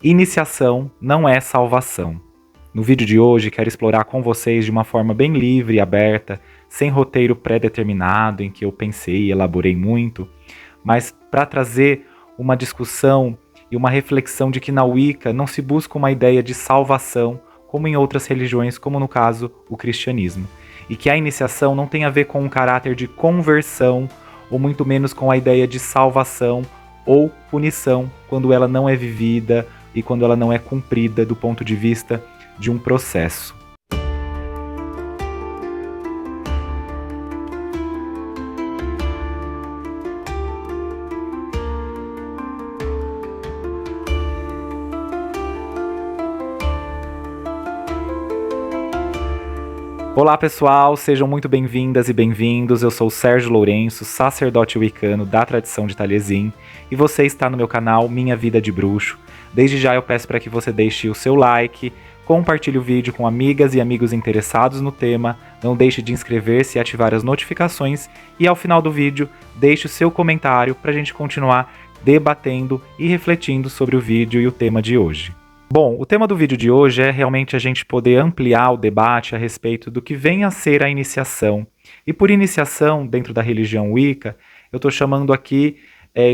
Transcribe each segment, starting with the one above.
Iniciação não é salvação. No vídeo de hoje quero explorar com vocês de uma forma bem livre e aberta, sem roteiro pré-determinado em que eu pensei e elaborei muito, mas para trazer uma discussão e uma reflexão de que na Wicca não se busca uma ideia de salvação como em outras religiões, como no caso o cristianismo, e que a iniciação não tem a ver com um caráter de conversão ou muito menos com a ideia de salvação ou punição quando ela não é vivida e quando ela não é cumprida do ponto de vista de um processo. Olá pessoal, sejam muito bem-vindas e bem-vindos. Eu sou o Sérgio Lourenço, sacerdote wiccano da tradição de Taliesin, e você está no meu canal Minha Vida de Bruxo. Desde já eu peço para que você deixe o seu like, compartilhe o vídeo com amigas e amigos interessados no tema, não deixe de inscrever-se e ativar as notificações, e ao final do vídeo deixe o seu comentário para a gente continuar debatendo e refletindo sobre o vídeo e o tema de hoje. Bom, o tema do vídeo de hoje é realmente a gente poder ampliar o debate a respeito do que vem a ser a iniciação. E por iniciação, dentro da religião Wicca, eu estou chamando aqui,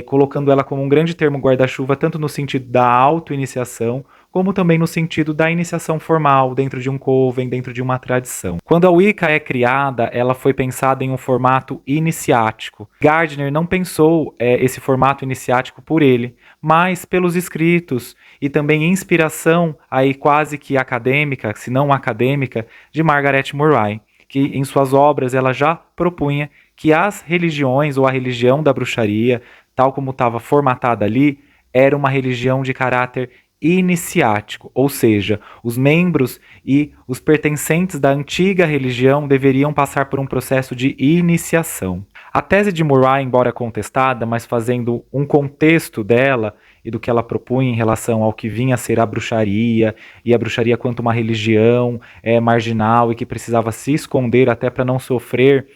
colocando ela como um grande termo guarda-chuva, tanto no sentido da auto-iniciação, como também no sentido da iniciação formal, dentro de um coven, dentro de uma tradição. Quando a Wicca é criada, ela foi pensada em um formato iniciático. Gardner não pensou esse formato iniciático por ele, mas pelos escritos e também inspiração aí quase que acadêmica, se não acadêmica, de Margaret Murray, que em suas obras ela já propunha que as religiões ou a religião da bruxaria, tal como estava formatada ali, era uma religião de caráter iniciático, ou seja, os membros e os pertencentes da antiga religião deveriam passar por um processo de iniciação. A tese de Murray, embora contestada, mas fazendo um contexto dela e do que ela propunha em relação ao que vinha a ser a bruxaria, e a bruxaria quanto uma religião marginal e que precisava se esconder até para não sofrer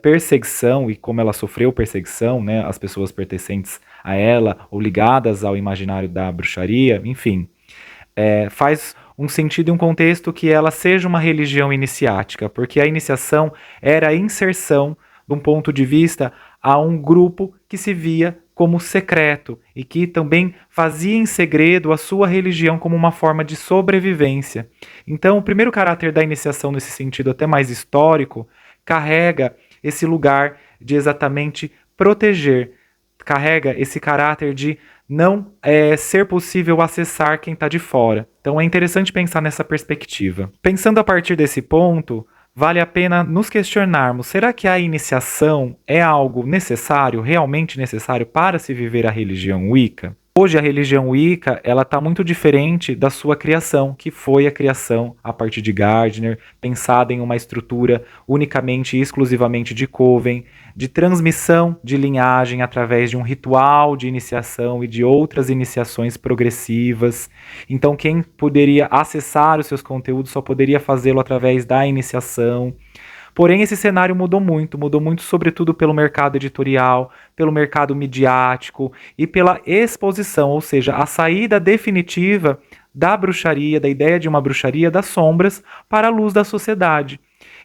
perseguição, e como ela sofreu perseguição, né, as pessoas pertencentes a ela ou ligadas ao imaginário da bruxaria, enfim, faz um sentido e um contexto que ela seja uma religião iniciática, porque a iniciação era a inserção de um ponto de vista a um grupo que se via como secreto e que também fazia em segredo a sua religião como uma forma de sobrevivência. Então, o primeiro caráter da iniciação, nesse sentido até mais histórico, carrega esse lugar de exatamente proteger, carrega esse caráter de não ser possível acessar quem está de fora. Então é interessante pensar nessa perspectiva. Pensando a partir desse ponto, vale a pena nos questionarmos, será que a iniciação é algo necessário, realmente necessário para se viver a religião Wicca? Hoje a religião Wicca está muito diferente da sua criação, que foi a criação a partir de Gardner, pensada em uma estrutura unicamente e exclusivamente de coven, de transmissão de linhagem através de um ritual de iniciação e de outras iniciações progressivas. Então quem poderia acessar os seus conteúdos só poderia fazê-lo através da iniciação. Porém, esse cenário mudou muito sobretudo pelo mercado editorial, pelo mercado midiático e pela exposição, ou seja, a saída definitiva da bruxaria, da ideia de uma bruxaria das sombras para a luz da sociedade.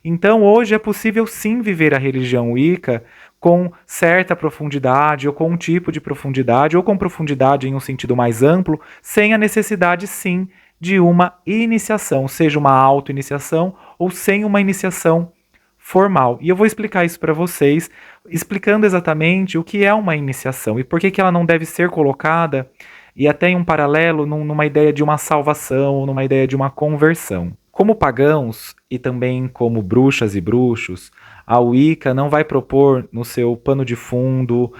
Então, hoje é possível sim viver a religião Wicca com certa profundidade, ou com um tipo de profundidade, ou com profundidade em um sentido mais amplo, sem a necessidade sim de uma iniciação, seja uma auto-iniciação ou sem uma iniciação formal. E eu vou explicar isso para vocês, explicando exatamente o que é uma iniciação e por que ela não deve ser colocada, e até em um paralelo, numa ideia de uma salvação, numa ideia de uma conversão. Como pagãos, e também como bruxas e bruxos, a Wicca não vai propor no seu pano de fundo,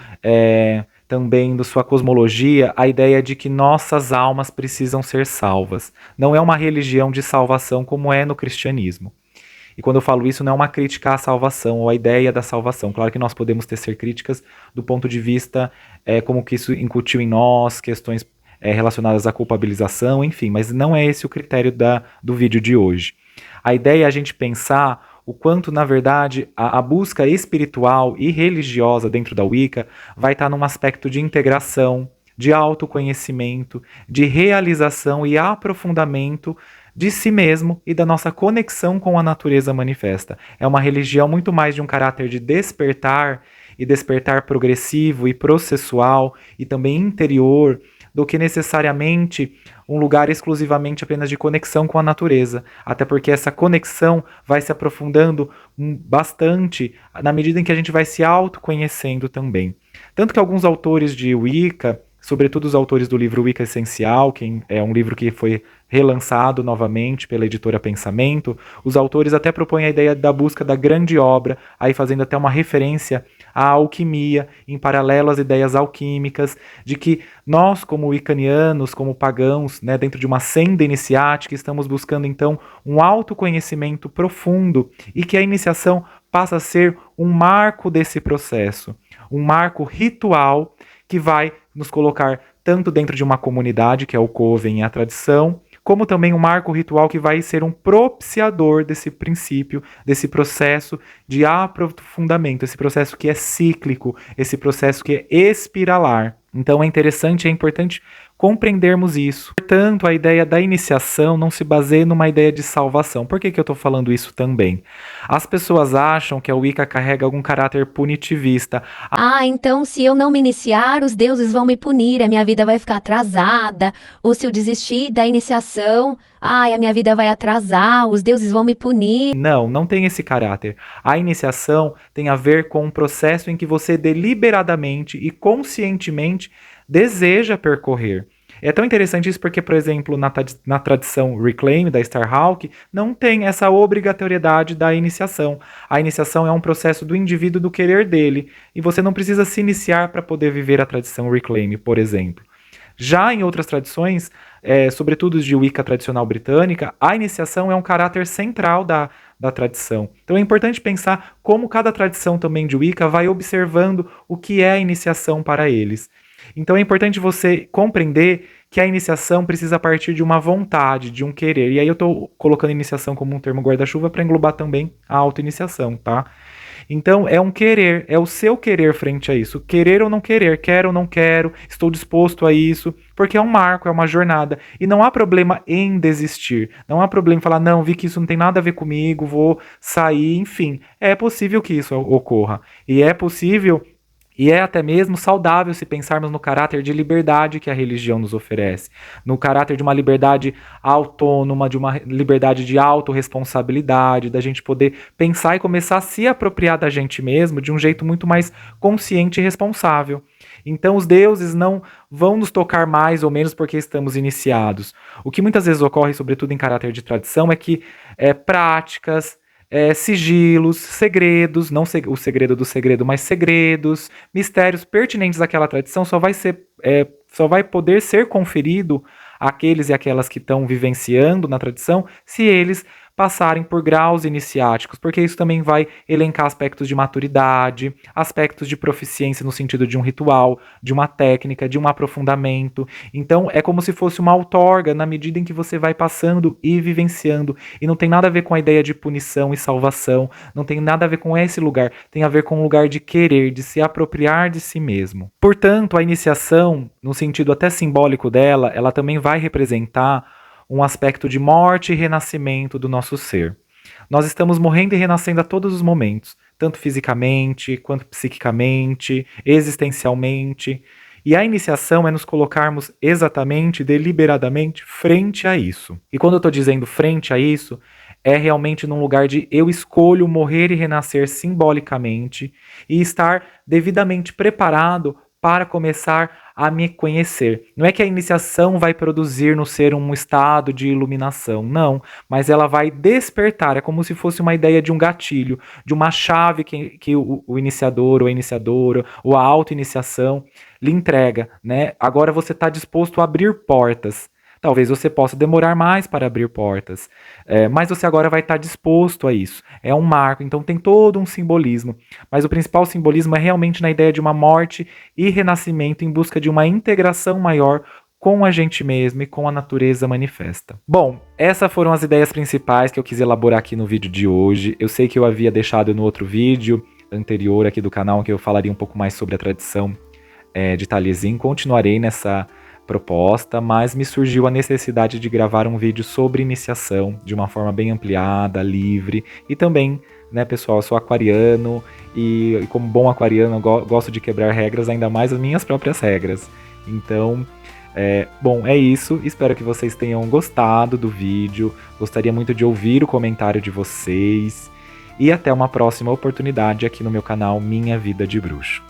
também da sua cosmologia, a ideia de que nossas almas precisam ser salvas. Não é uma religião de salvação como é no cristianismo. E quando eu falo isso, não é uma crítica à salvação ou à ideia da salvação. Claro que nós podemos tecer críticas do ponto de vista como que isso incutiu em nós, questões relacionadas à culpabilização, enfim, mas não é esse o critério do vídeo de hoje. A ideia é a gente pensar o quanto, na verdade, a busca espiritual e religiosa dentro da Wicca vai estar num aspecto de integração, de autoconhecimento, de realização e aprofundamento de si mesmo e da nossa conexão com a natureza manifesta. É uma religião muito mais de um caráter de despertar e despertar progressivo e processual e também interior, do que necessariamente um lugar exclusivamente apenas de conexão com a natureza. Até porque essa conexão vai se aprofundando bastante na medida em que a gente vai se autoconhecendo também. Tanto que alguns autores de Wicca, sobretudo os autores do livro Wicca Essencial, que é um livro que foi relançado novamente pela editora Pensamento, os autores até propõem a ideia da busca da grande obra, aí fazendo até uma referência à alquimia, em paralelo às ideias alquímicas, de que nós, como wiccanianos, como pagãos, né, dentro de uma senda iniciática, estamos buscando então um autoconhecimento profundo e que a iniciação passa a ser um marco desse processo, um marco ritual que vai nos colocar tanto dentro de uma comunidade, que é o Coven e a tradição, como também um marco ritual que vai ser um propiciador desse princípio, desse processo de aprofundamento, esse processo que é cíclico, esse processo que é espiralar. Então é interessante, é importante compreendermos isso. Portanto, a ideia da iniciação não se baseia numa ideia de salvação. Por que eu estou falando isso também? As pessoas acham que a Wicca carrega algum caráter punitivista. Então se eu não me iniciar, os deuses vão me punir, a minha vida vai ficar atrasada. Ou se eu desistir da iniciação, a minha vida vai atrasar, os deuses vão me punir. Não tem esse caráter. A iniciação tem a ver com um processo em que você deliberadamente e conscientemente deseja percorrer. É tão interessante isso porque, por exemplo, na tradição Reclaim, da Starhawk, não tem essa obrigatoriedade da iniciação. A iniciação é um processo do indivíduo, do querer dele, e você não precisa se iniciar para poder viver a tradição Reclaim, por exemplo. Já em outras tradições, sobretudo de Wicca tradicional britânica, a iniciação é um caráter central da tradição. Então é importante pensar como cada tradição também de Wicca vai observando o que é a iniciação para eles. Então é importante você compreender que a iniciação precisa partir de uma vontade, de um querer. E aí eu estou colocando iniciação como um termo guarda-chuva para englobar também a autoiniciação, tá? Então é um querer, é o seu querer frente a isso. Querer ou não querer, quero ou não quero, estou disposto a isso, porque é um marco, é uma jornada. E não há problema em desistir. Não há problema em falar, não, vi que isso não tem nada a ver comigo, vou sair, enfim. É possível que isso ocorra. E é possível. E é até mesmo saudável se pensarmos no caráter de liberdade que a religião nos oferece, no caráter de uma liberdade autônoma, de uma liberdade de autorresponsabilidade, da gente poder pensar e começar a se apropriar da gente mesmo de um jeito muito mais consciente e responsável. Então os deuses não vão nos tocar mais ou menos porque estamos iniciados. O que muitas vezes ocorre, sobretudo em caráter de tradição, é que práticas, sigilos, segredos, não o segredo do segredo, mas segredos, mistérios pertinentes àquela tradição só vai poder ser conferido àqueles e aquelas que estão vivenciando na tradição se eles passarem por graus iniciáticos, porque isso também vai elencar aspectos de maturidade, aspectos de proficiência no sentido de um ritual, de uma técnica, de um aprofundamento. Então é como se fosse uma outorga na medida em que você vai passando e vivenciando, e não tem nada a ver com a ideia de punição e salvação, não tem nada a ver com esse lugar, tem a ver com um lugar de querer, de se apropriar de si mesmo. Portanto, a iniciação, no sentido até simbólico dela, ela também vai representar um aspecto de morte e renascimento do nosso ser. Nós estamos morrendo e renascendo a todos os momentos, tanto fisicamente, quanto psiquicamente, existencialmente. E a iniciação é nos colocarmos exatamente, deliberadamente, frente a isso. E quando eu estou dizendo frente a isso, é realmente num lugar de eu escolho morrer e renascer simbolicamente e estar devidamente preparado para começar a me conhecer. Não é que a iniciação vai produzir no ser um estado de iluminação, não, mas ela vai despertar, é como se fosse uma ideia de um gatilho, de uma chave que o iniciador ou a iniciadora ou a auto-iniciação lhe entrega, né? Agora você está disposto a abrir portas. Talvez você possa demorar mais para abrir portas, mas você agora vai estar disposto a isso. É um marco, então tem todo um simbolismo. Mas o principal simbolismo é realmente na ideia de uma morte e renascimento em busca de uma integração maior com a gente mesmo e com a natureza manifesta. Bom, essas foram as ideias principais que eu quis elaborar aqui no vídeo de hoje. Eu sei que eu havia deixado no outro vídeo anterior aqui do canal que eu falaria um pouco mais sobre a tradição de Taliesin, continuarei nessa proposta, mas me surgiu a necessidade de gravar um vídeo sobre iniciação de uma forma bem ampliada, livre, e também, né, pessoal, eu sou aquariano e como bom aquariano eu gosto de quebrar regras, ainda mais as minhas próprias regras. Então, bom, é isso. Espero que vocês tenham gostado do vídeo. Gostaria muito de ouvir o comentário de vocês. E até uma próxima oportunidade aqui no meu canal Minha Vida de Bruxo.